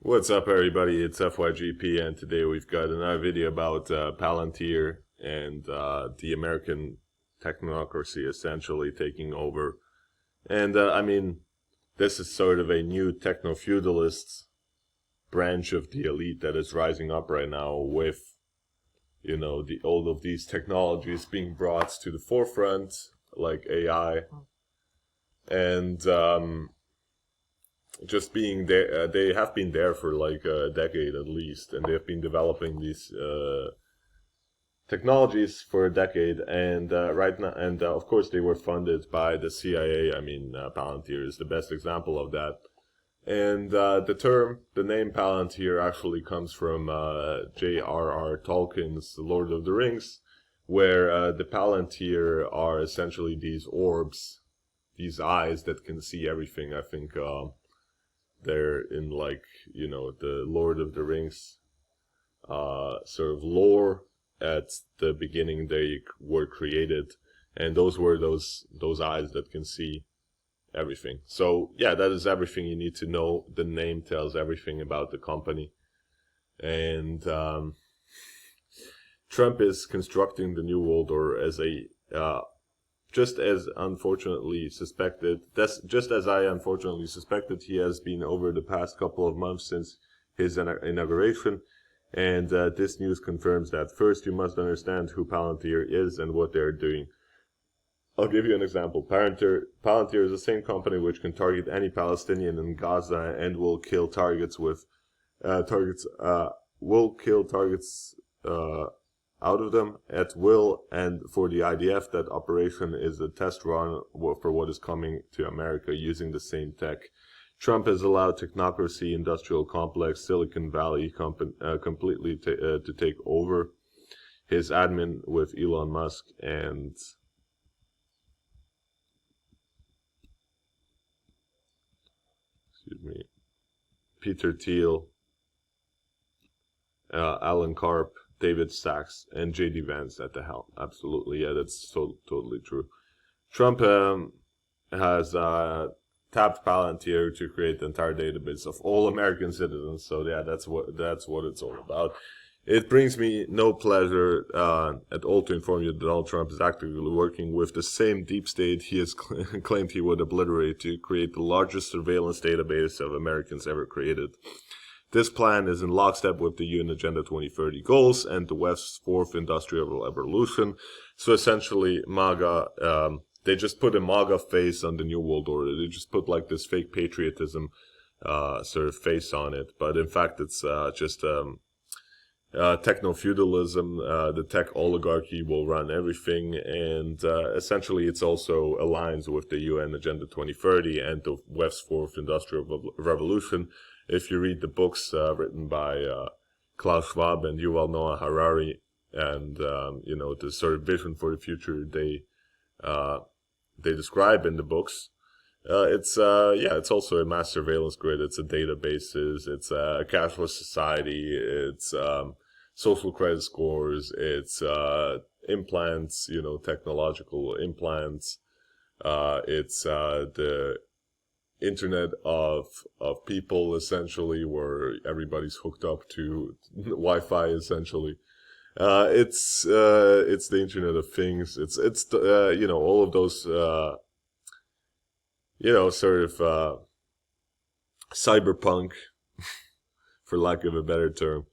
What's up, everybody? It's FYGP, and today we've got another video about Palantir and the American technocracy essentially taking over. And I mean, this is sort of a new techno-feudalist branch of the elite that is rising up right now with, all of these technologies being brought to the forefront, like AI. And just being there, they have been there for like a decade at least, and they have been developing these technologies for a decade. And right now, and of course, they were funded by the CIA. I mean, Palantir is the best example of that. And the name Palantir actually comes from J.R.R. Tolkien's Lord of the Rings, where the Palantir are essentially these orbs, these eyes that can see everything. I think they're in the Lord of the Rings sort of lore. At the beginning they were created, and those were those eyes that can see everything. So yeah, that is everything you need to know. The name tells everything about the company. And Trump is constructing the New World Order as a just as I unfortunately suspected, he has been over the past couple of months since his inauguration. And this news confirms that. First, you must understand who Palantir is and what they're doing. I'll give you an example. Palantir is the same company which can target any Palestinian in Gaza and will kill targets out of them at will. And for the IDF, that operation is a test run for what is coming to America using the same tech. Trump has allowed technocracy, industrial complex, Silicon Valley completely to take over. His admin with Elon Musk and Peter Thiel, Alan Karp, David Sachs, and J.D. Vance at the helm. Absolutely, yeah, that's totally true. Trump has tapped Palantir to create the entire database of all American citizens. So yeah, that's what it's all about. It brings me no pleasure at all to inform you that Donald Trump is actively working with the same deep state he has claimed he would obliterate to create the largest surveillance database of Americans ever created. This plan is in lockstep with the UN Agenda 2030 goals and the West's fourth industrial revolution. So essentially, MAGA, they just put a MAGA face on the New World Order. They just put like this fake patriotism sort of face on it. But in fact, it's just techno-feudalism. The tech oligarchy will run everything. And essentially, it's also aligns with the UN Agenda 2030 and the West's fourth industrial revolution. If you read the books written by Klaus Schwab and Yuval Noah Harari, and the sort of vision for the future they describe in the books, it's also a mass surveillance grid. It's a databases. It's a cashless society. It's social credit scores. It's implants. Technological implants. It's the internet of people, essentially, where everybody's hooked up to Wi-Fi, essentially. It's the Internet of Things. It's all of those sort of cyberpunk, for lack of a better term,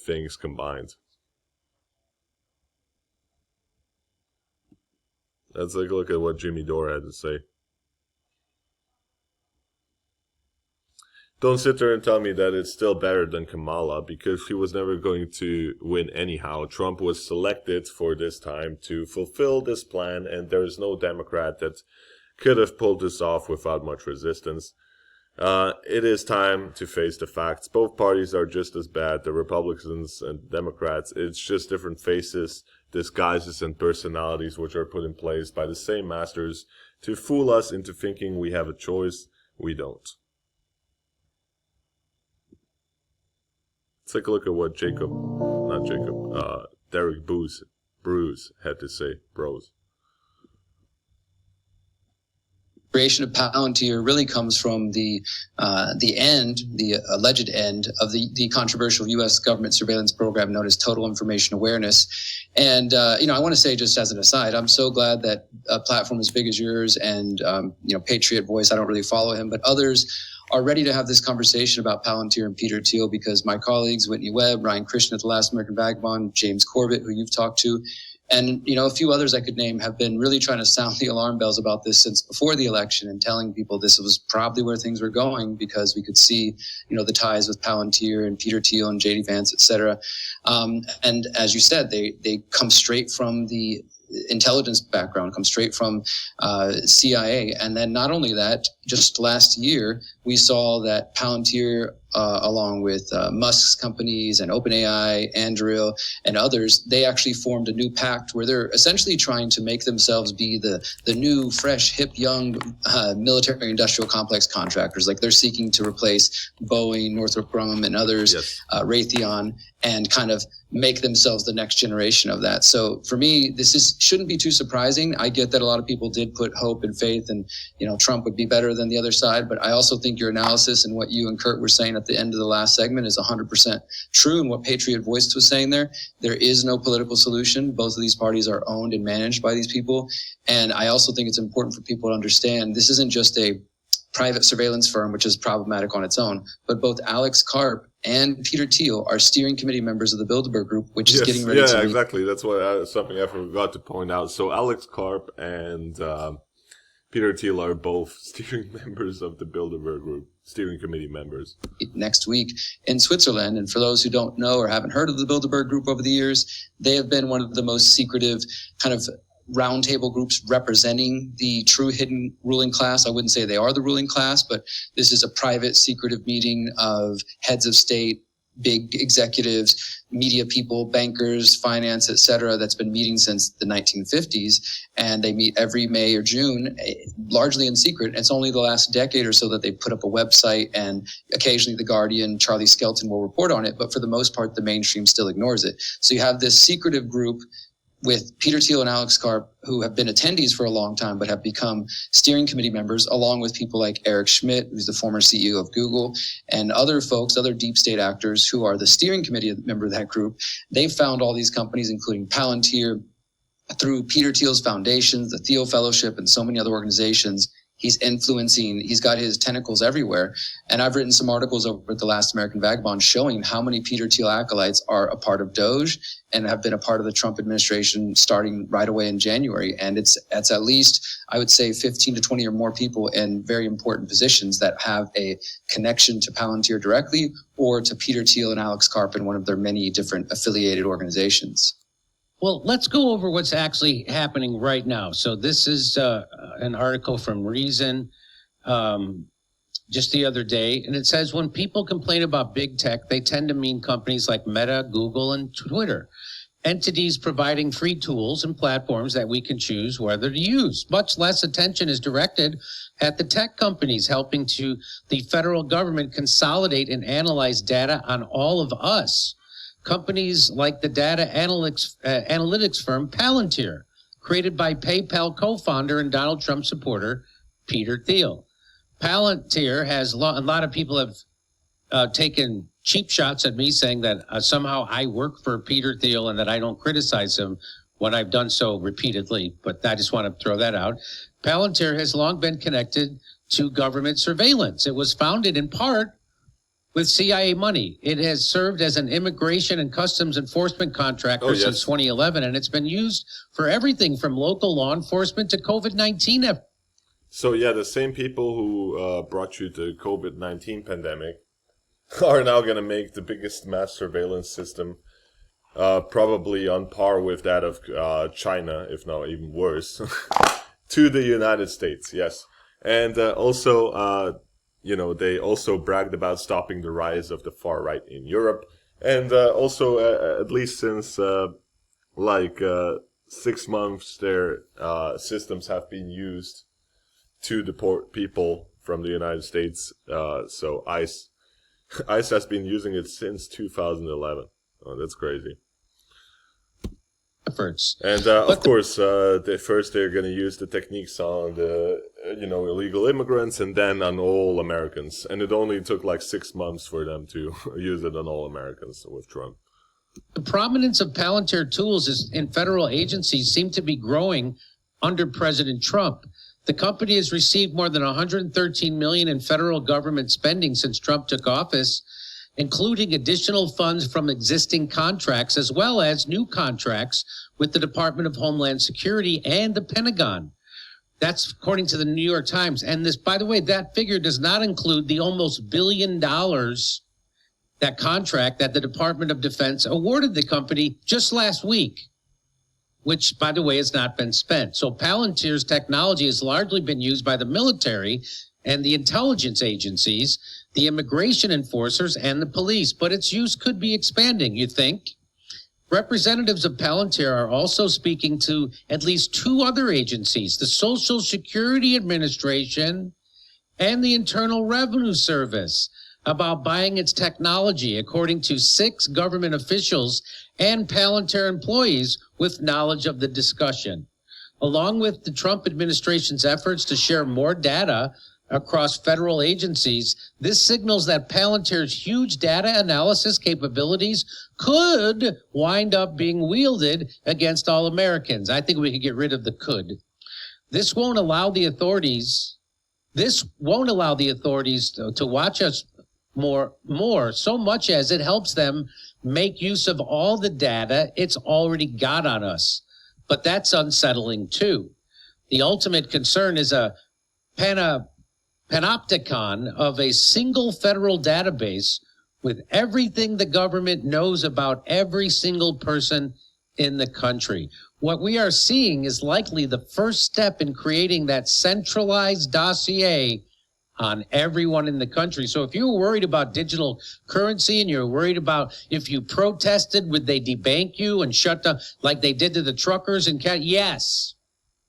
things combined. Let's take a look at what Jimmy Dore had to say. Don't sit there and tell me that it's still better than Kamala, because she was never going to win anyhow. Trump was selected for this time to fulfill this plan, and there is no Democrat that could have pulled this off without much resistance. It is time to face the facts. Both parties are just as bad, the Republicans and Democrats. It's just different faces, disguises, and personalities which are put in place by the same masters to fool us into thinking we have a choice. We don't. Let's take a look at what Derek Bruce had to say. Bros. creation of Palantir really comes from the alleged end of the controversial U.S. government surveillance program known as Total Information Awareness. And I want to say, just as an aside, I'm so glad that a platform as big as yours and Patriot Voice, I don't really follow him, but others are ready to have this conversation about Palantir and Peter Thiel, because my colleagues, Whitney Webb, Ryan Christian at the Last American Vagabond, James Corbett, who you've talked to, and a few others I could name, have been really trying to sound the alarm bells about this since before the election, and telling people this was probably where things were going, because we could see, the ties with Palantir and Peter Thiel and JD Vance, et cetera. And as you said, they come straight from the intelligence background, come straight from CIA. And then not only that, just last year, we saw that Palantir, along with Musk's companies and OpenAI, Anduril, and others, they actually formed a new pact where they're essentially trying to make themselves be the new, fresh, hip, young military industrial complex contractors. Like, they're seeking to replace Boeing, Northrop Grumman, and others, yes. Raytheon, and kind of make themselves the next generation of that. So for me, shouldn't be too surprising. I get that a lot of people did put hope and faith, and Trump would be better than the other side. But I also think your analysis and what you and Kurt were saying at the end of the last segment is 100% true. And what Patriot Voice was saying there is no political solution. Both of these parties are owned and managed by these people. And I also think it's important for people to understand this isn't just a private surveillance firm, which is problematic on its own, but both Alex Karp and Peter Thiel are steering committee members of the Bilderberg Group, which is getting ready to... Yeah, exactly. That's something I forgot to point out. So Alex Karp and Peter Thiel are both steering members of the Bilderberg Group, steering committee members. Next week in Switzerland. And for those who don't know or haven't heard of the Bilderberg Group over the years, they have been one of the most secretive kind of roundtable groups representing the true hidden ruling class. I wouldn't say they are the ruling class, but this is a private, secretive meeting of heads of state, big executives, media people, bankers, finance, et cetera, that's been meeting since the 1950s. And they meet every May or June, largely in secret. It's only the last decade or so that they put up a website, and occasionally The Guardian, Charlie Skelton will report on it. But for the most part, the mainstream still ignores it. So you have this secretive group with Peter Thiel and Alex Karp, who have been attendees for a long time, but have become steering committee members, along with people like Eric Schmidt, who's the former CEO of Google, and other folks, other deep state actors who are the steering committee member of that group. They found all these companies, including Palantir, through Peter Thiel's foundations, the Thiel Fellowship, and so many other organizations. He's got his tentacles everywhere. And I've written some articles over at the Last American Vagabond showing how many Peter Thiel acolytes are a part of DOGE and have been a part of the Trump administration starting right away in January. And it's at least, I would say, 15 to 20 or more people in very important positions that have a connection to Palantir directly or to Peter Thiel and Alex Karp in one of their many different affiliated organizations. Well, let's go over what's actually happening right now. So this is an article from Reason just the other day, and it says when people complain about big tech, they tend to mean companies like Meta, Google, and Twitter, entities providing free tools and platforms that we can choose whether to use. Much less attention is directed at the tech companies helping the federal government consolidate and analyze data on all of us. Companies like the data analytics firm Palantir, created by PayPal co-founder and Donald Trump supporter Peter Thiel. Palantir has a lot of people have taken cheap shots at me, saying that somehow I work for Peter Thiel and that I don't criticize him when I've done so repeatedly. But I just want to throw that out. Palantir has long been connected to government surveillance. It was founded in part with CIA money. It has served as an immigration and customs enforcement contractor since 2011, and it's been used for everything from local law enforcement to COVID-19 efforts. So yeah, the same people who brought you the COVID-19 pandemic are now going to make the biggest mass surveillance system, probably on par with that of China, if not even worse, to the United States, yes. And also... they also bragged about stopping the rise of the far right in Europe. And also, at least since 6 months, their systems have been used to deport people from the United States. So ICE has been using it since 2011. Oh, that's crazy. efforts. And of course, first they're going to use the techniques on the illegal immigrants, and then on all Americans. And it only took like 6 months for them to use it on all Americans with Trump. The prominence of Palantir tools in federal agencies seem to be growing under President Trump. The company has received more than $113 million in federal government spending since Trump took office, including additional funds from existing contracts as well as new contracts with the Department of Homeland Security and the Pentagon. That's according to the New York Times. And this, by the way, that figure does not include the almost $1 billion that contract that the Department of Defense awarded the company just last week, which, by the way, has not been spent. So Palantir's technology has largely been used by the military and the intelligence agencies, the immigration enforcers, and the police. But its use could be expanding, you think? Representatives of Palantir are also speaking to at least 2 other agencies, the Social Security Administration and the Internal Revenue Service, about buying its technology, according to 6 government officials and Palantir employees with knowledge of the discussion. Along with the Trump administration's efforts to share more data across federal agencies, this signals that Palantir's huge data analysis capabilities could wind up being wielded against all Americans. I think we could get rid of the could. This won't allow the authorities to watch us more, so much as it helps them make use of all the data it's already got on us. But that's unsettling too. The ultimate concern is a panopticon of a single federal database with everything the government knows about every single person in the country. What we are seeing is likely the first step in creating that centralized dossier on everyone in the country. So if you're worried about digital currency and you're worried about if you protested, would they debank you and shut down like they did to the truckers and yes,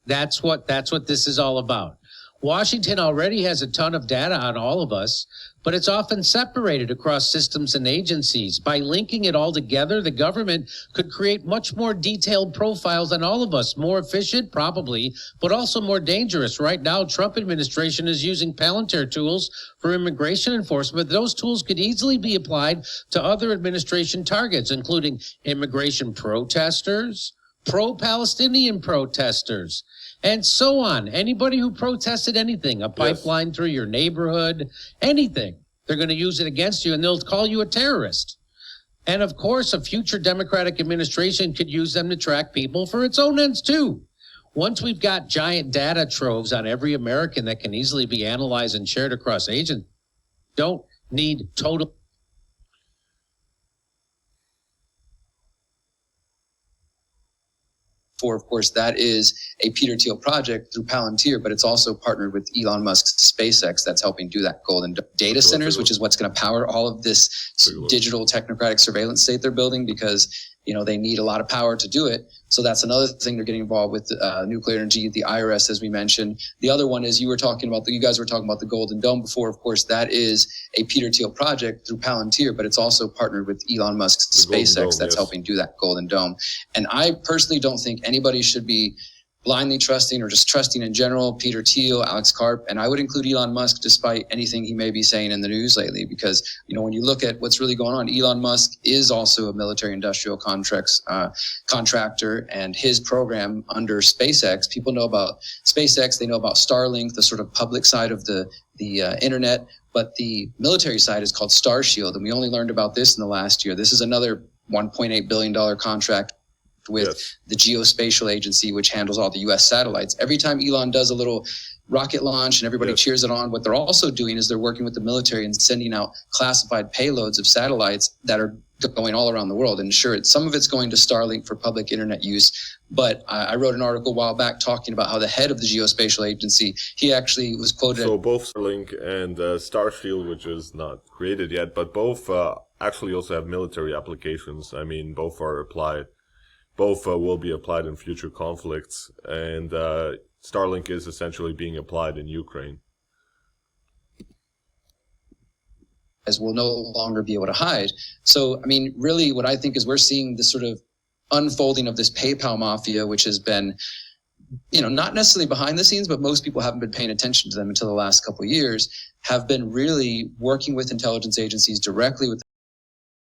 that's what this is all about. Washington already has a ton of data on all of us, but it's often separated across systems and agencies. By linking it all together, the government could create much more detailed profiles on all of us. More efficient, probably, but also more dangerous. Right now, Trump administration is using Palantir tools for immigration enforcement. Those tools could easily be applied to other administration targets, including immigration protesters, pro-Palestinian protesters, and so on. Anybody who protested anything, a pipeline through your neighborhood, anything, they're going to use it against you and they'll call you a terrorist. And of course, a future Democratic administration could use them to track people for its own ends too. Once we've got giant data troves on every American that can easily be analyzed and shared across agents, don't need total. Of course, that is a Peter Thiel project through Palantir, but it's also partnered with Elon Musk's SpaceX that's helping do that golden data centers, which is what's going to power all of this digital technocratic surveillance state they're building, because they need a lot of power to do it. So that's another thing they're getting involved with, nuclear energy, the IRS, as we mentioned. The other one is you guys were talking about the Golden Dome before. Of course, that is a Peter Thiel project through Palantir, but it's also partnered with Elon Musk's SpaceX that's helping do that Golden Dome. And I personally don't think anybody should be blindly trusting or just trusting in general Peter Thiel, Alex Karp, and I would include Elon Musk despite anything he may be saying in the news lately, because when you look at what's really going on, Elon Musk is also a military industrial contractor, and his program under SpaceX, people know about SpaceX, they know about Starlink, the sort of public side of the internet, but the military side is called Starshield, and we only learned about this in the last year. This is another $1.8 billion contract with the Geospatial Agency, which handles all the U.S. satellites. Every time Elon does a little rocket launch and everybody cheers it on, what they're also doing is they're working with the military and sending out classified payloads of satellites that are going all around the world. And sure, some of it's going to Starlink for public internet use, but I wrote an article a while back talking about how the head of the Geospatial Agency, he actually was quoted. So both Starlink and Starshield, which is not created yet, but both actually also have military applications. I mean, both are applied. Both will be applied in future conflicts, and Starlink is essentially being applied in Ukraine. As will no longer be able to hide. So, I mean, really what I think is we're seeing this sort of unfolding of this PayPal mafia, which has been, not necessarily behind the scenes, but most people haven't been paying attention to them until the last couple of years, have been really working with intelligence agencies directly with